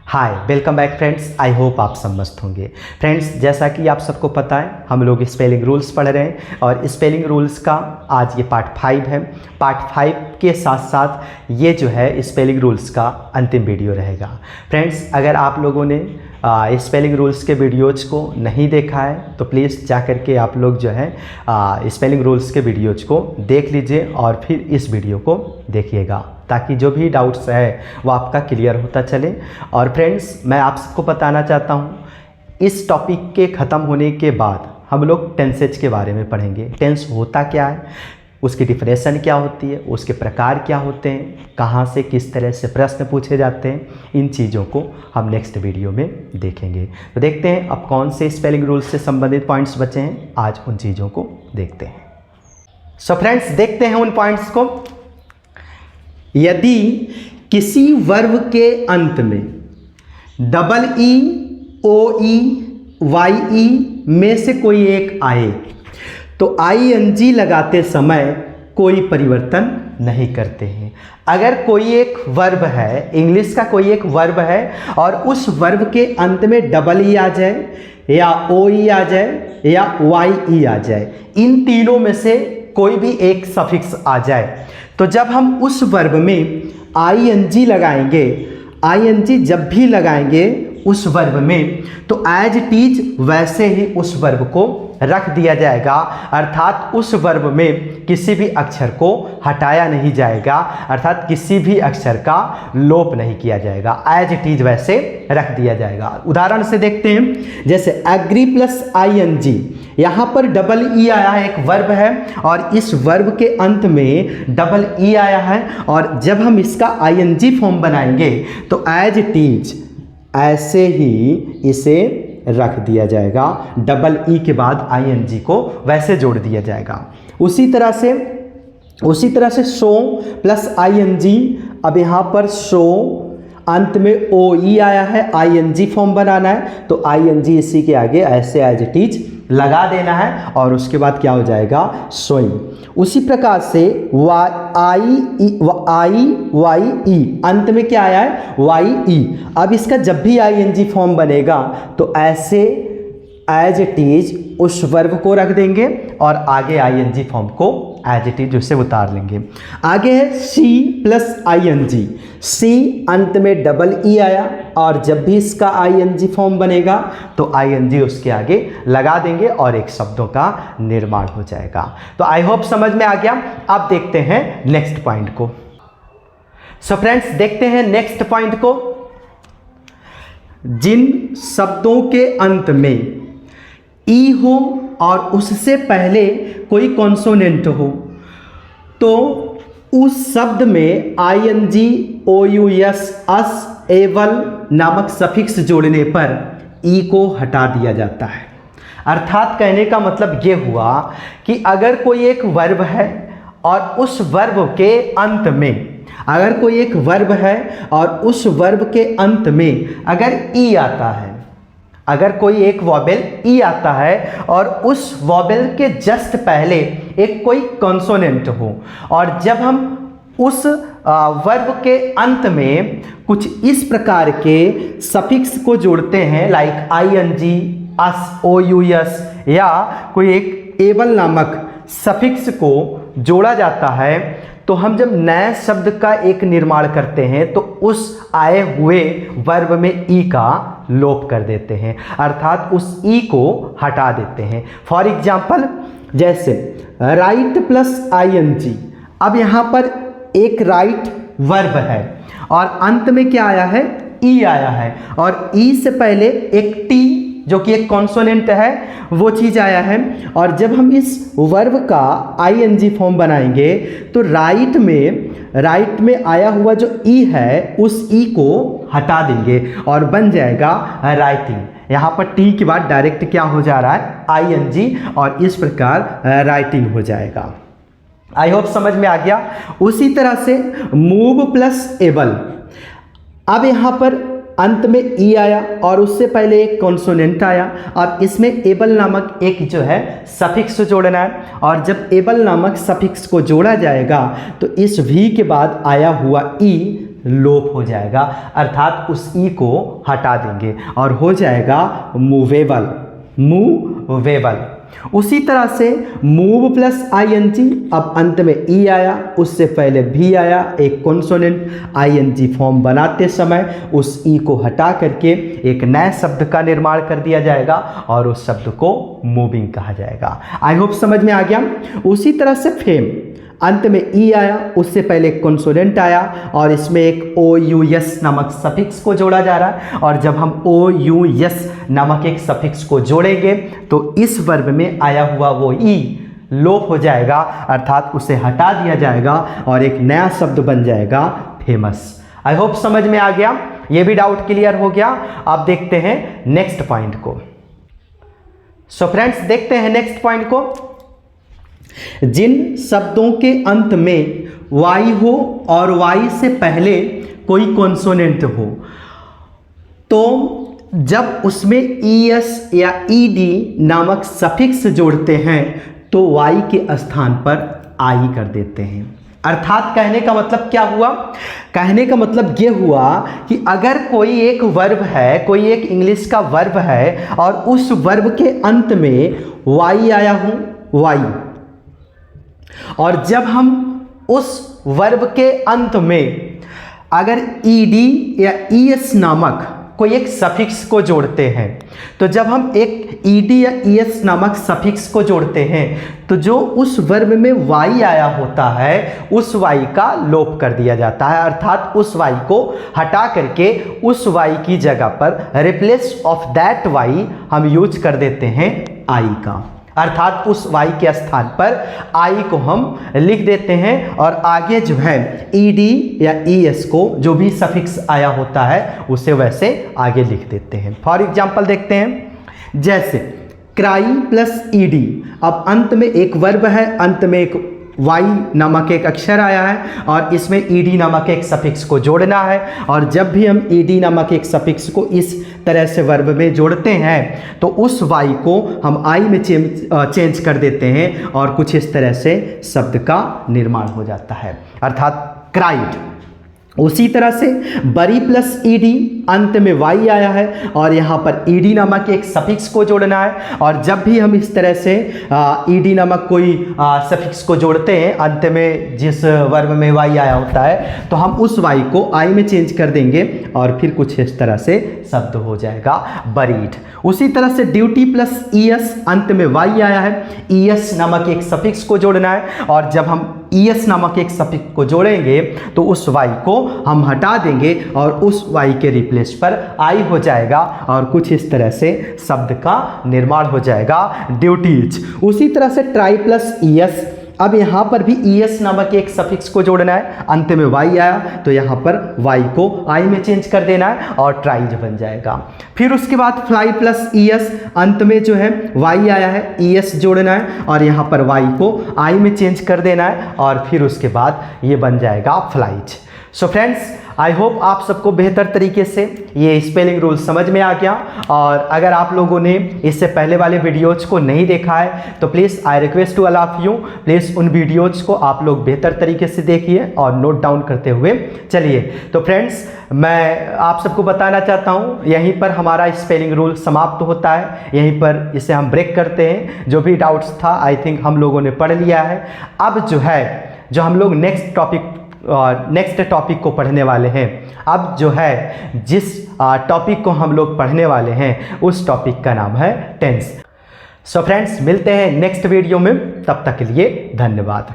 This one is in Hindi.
Hi welcome back friends, I hope आप सब मस्त होंगे। फ्रेंड्स, जैसा कि आप सबको पता है हम लोग स्पेलिंग रूल्स पढ़ रहे हैं और स्पेलिंग रूल्स का आज ये पार्ट 5 है। पार्ट 5 के साथ साथ ये जो है स्पेलिंग रूल्स का अंतिम वीडियो रहेगा। फ्रेंड्स, अगर आप लोगों ने स्पेलिंग रूल्स के वीडियोज़ को नहीं देखा है तो प्लीज़ जा कर के आप लोग जो है स्पेलिंग रूल्स के वीडियोज़ को देख लीजिए और फिर इस वीडियो को देखिएगा ताकि जो भी डाउट्स है वो आपका क्लियर होता चले। और फ्रेंड्स, मैं आप सबको बताना चाहता हूँ इस टॉपिक के ख़त्म होने के बाद हम लोग टेंसेज के बारे में पढ़ेंगे। टेंस होता क्या है, उसकी डिफिनेशन क्या होती है, उसके प्रकार क्या होते हैं, कहाँ से किस तरह से प्रश्न पूछे जाते हैं, इन चीज़ों को हम नेक्स्ट वीडियो में देखेंगे। तो देखते हैं अब कौन से स्पेलिंग रूल्स से संबंधित पॉइंट्स बचे हैं, आज उन चीज़ों को देखते हैं। सो फ्रेंड्स, देखते हैं उन पॉइंट्स को। यदि किसी वर्ब के अंत में डबल ई, ओ ई, वाई ई में से कोई एक आए तो ING लगाते समय कोई परिवर्तन नहीं करते हैं। अगर कोई एक वर्ब है, इंग्लिश का कोई एक वर्ब है और उस वर्ब के अंत में डबल ई आ जाए या ओ ई आ जाए या वाई ई आ जाए, इन तीनों में से कोई भी एक सफिक्स आ जाए तो जब हम उस वर्ब में ING लगाएंगे, ING जब भी लगाएंगे उस वर्ब में तो एज इट इज वैसे ही उस वर्ब को रख दिया जाएगा, अर्थात उस वर्ब में किसी भी अक्षर को हटाया नहीं जाएगा, अर्थात किसी भी अक्षर का लोप नहीं किया जाएगा, एज इट इज वैसे रख दिया जाएगा। उदाहरण से देखते हैं, जैसे एग्री प्लस ING, यहाँ पर डबल ई आया है, एक वर्ब है और इस वर्ब के अंत में डबल ई आया है और जब हम इसका ING फॉर्म बनाएंगे तो एज इट इज ऐसे ही इसे रख दिया जाएगा, डबल ई के बाद ING को वैसे जोड़ दिया जाएगा। उसी तरह से सो प्लस ING, अब यहाँ पर सो अंत में ओ ई आया है, ING फॉर्म बनाना है तो ING इसी के आगे ऐसे एज इट इज लगा देना है और उसके बाद क्या हो जाएगा, सोइंग। उसी प्रकार से आई वाई ई, अंत में क्या आया है, वाई ई। अब इसका जब भी ING फॉर्म बनेगा तो ऐसे एज इट इज उस वर्ब को रख देंगे और आगे ING फॉर्म को एज इट इज उससे उतार लेंगे। आगे है सी प्लस ING, सी अंत में डबल ई आया और जब भी इसका ING फॉर्म बनेगा तो ING उसके आगे लगा देंगे और एक शब्दों का निर्माण हो जाएगा। तो आई होप समझ में आ गया। अब देखते हैं नेक्स्ट पॉइंट को। सो फ्रेंड्स, देखते हैं नेक्स्ट पॉइंट को। जिन शब्दों के अंत में ई हो और उससे पहले कोई कॉन्सोनेंट हो तो उस शब्द में ING, OUS, अस, एवल नामक सफिक्स जोड़ने पर ई को हटा दिया जाता है। अर्थात कहने का मतलब ये हुआ कि अगर कोई एक वर्ब है और उस वर्ब के अंत में, अगर कोई एक वर्ब है और उस वर्ब के अंत में अगर ई आता है, अगर कोई एक वॉवेल ई आता है और उस वॉवेल के जस्ट पहले एक कोई कॉन्सोनेंट हो और जब हम उस वर्ब के अंत में कुछ इस प्रकार के सफिक्स को जोड़ते हैं लाइक ING, अस, OUS या कोई एक एबल नामक सफिक्स को जोड़ा जाता है तो हम जब नए शब्द का एक निर्माण करते हैं तो उस आए हुए वर्ब में ई का लोप कर देते हैं, अर्थात उस ई को हटा देते हैं। फॉर एग्जाम्पल, जैसे राइट प्लस ING, अब यहाँ पर एक राइट वर्ब है और अंत में क्या आया है, ई आया है और ई से पहले एक टी जो कि एक कॉन्सोनेंट है वो चीज़ आया है और जब हम इस वर्ब का ING फॉर्म बनाएंगे तो राइट में आया हुआ जो ई है उस ई को हटा देंगे और बन जाएगा राइटिंग। यहाँ पर टी के बाद डायरेक्ट क्या हो जा रहा है, ING, और इस प्रकार राइटिंग हो जाएगा। आई होप समझ में आ गया। उसी तरह से मूव प्लस एबल, अब यहाँ पर अंत में ई आया और उससे पहले एक कॉन्सोनेंट आया। अब इसमें एबल नामक एक जो है सफिक्स जोड़ना है और जब एबल नामक सफिक्स को जोड़ा जाएगा तो इस वी के बाद आया हुआ ई लोप हो जाएगा, अर्थात उस ई को हटा देंगे और हो जाएगा मूवेबल, मूवेबल। उसी तरह से मूव प्लस आईएनजी, अब अंत में ई आया, उससे पहले भी आया, एक कॉन्सोनेंट आईएनजी फॉर्म बनाते समय उस ई को हटा करके एक नए शब्द का निर्माण कर दिया जाएगा और उस शब्द को मूविंग कहा जाएगा। आई होप समझ में आ गया। उसी तरह से फेम, अंत में ई आया, उससे पहले एक कॉन्सोनेंट आया और इसमें एक ओ यू एस नामक सफिक्स को जोड़ा जा रहा है और जब हम ओ यू एस नामक एक सफिक्स को जोड़ेंगे तो इस वर्ब में आया हुआ वो ई लोप हो जाएगा, अर्थात उसे हटा दिया जाएगा और एक नया शब्द बन जाएगा फेमस। आई होप समझ में आ गया, ये भी डाउट क्लियर हो गया। अब देखते हैं नेक्स्ट पॉइंट को। सो फ्रेंड्स, देखते हैं नेक्स्ट पॉइंट को। जिन शब्दों के अंत में वाई हो और वाई से पहले कोई कॉन्सोनेंट हो, तो जब उसमें ईएस या ईडी नामक सफिक्स जोड़ते हैं तो वाई के स्थान पर आई कर देते हैं। अर्थात कहने का मतलब क्या हुआ? कहने का मतलब ये हुआ कि अगर कोई एक वर्ब है, कोई एक इंग्लिश का वर्ब है और उस वर्ब के अंत में वाई आया हो, वाई, और जब हम उस वर्ब के अंत में अगर ईडी या ईएस नामक कोई एक सफिक्स को जोड़ते हैं, तो जब हम एक ईडी या ईएस नामक सफिक्स को जोड़ते हैं तो जो उस वर्ब में वाई आया होता है उस वाई का लोप कर दिया जाता है, अर्थात उस वाई को हटा करके उस वाई की जगह पर रिप्लेस ऑफ दैट वाई हम यूज कर देते हैं आई का, अर्थात उस y के स्थान पर i को हम लिख देते हैं और आगे जो है ed या es को जो भी सफिक्स आया होता है उसे वैसे आगे लिख देते हैं। फॉर एग्जांपल देखते हैं, जैसे क्राई प्लस ed, अब अंत में एक वर्ब है, अंत में एक y नामक एक अक्षर आया है और इसमें ed नामक एक सफिक्स को जोड़ना है और जब भी हम ed नामक एक सफिक्स को इस तरह से वर्ब में जोड़ते हैं तो उस y को हम i में चेंज कर देते हैं और कुछ इस तरह से शब्द का निर्माण हो जाता है, अर्थात क्राइड। उसी तरह से बरी प्लस ईडी, अंत में वाई आया है और यहाँ पर ईडी नामक एक सफिक्स को जोड़ना है और जब भी हम इस तरह से ईडी नामक कोई सफिक्स को जोड़ते हैं अंत में जिस वर्ब में वाई आया होता है तो हम उस वाई को आई में चेंज कर देंगे और फिर कुछ इस तरह से शब्द हो जाएगा बरीड। उसी तरह से ड्यूटी प्लस ईएस, अंत में वाई आया है, ईएस नामक एक सफिक्स को जोड़ना है और जब हम ईएस नामक एक सफिक्स को जोड़ेंगे तो उस वाई को हम हटा देंगे और उस वाई के रिप्लेस पर आई हो जाएगा और कुछ इस तरह से शब्द का निर्माण हो जाएगा ड्यूटीज। उसी तरह से ट्राई प्लस ईएस, अब यहाँ पर भी ईएस नामक एक सफिक्स को जोड़ना है, अंत में वाई आया तो यहाँ पर वाई को आई में चेंज कर देना है और ट्राइज बन जाएगा। फिर उसके बाद फ्लाई प्लस ईएस, अंत में जो है वाई आया है, ईएस जोड़ना है और यहाँ पर वाई को आई में चेंज कर देना है और फिर उसके बाद ये बन जाएगा flies. So friends, I hope आप सबको बेहतर तरीके से ये स्पेलिंग रूल समझ में आ गया और अगर आप लोगों ने इससे पहले वाले वीडियोज़ को नहीं देखा है तो please I request to all of you, please उन वीडियोज़ को आप लोग बेहतर तरीके से देखिए और नोट डाउन करते हुए चलिए। तो फ्रेंड्स, मैं आप सबको बताना चाहता हूँ यहीं पर हमारा स्पेलिंग रूल समाप्त होता है, यहीं पर इसे हम ब्रेक करते हैं। जो भी डाउट्स था आई थिंक हम लोगों ने पढ़ लिया है। अब जो है जो हम लोग नेक्स्ट टॉपिक को पढ़ने वाले हैं, अब जो है जिस टॉपिक को हम लोग पढ़ने वाले हैं उस टॉपिक का नाम है टेंस। सो फ्रेंड्स, मिलते हैं नेक्स्ट वीडियो में, तब तक के लिए धन्यवाद।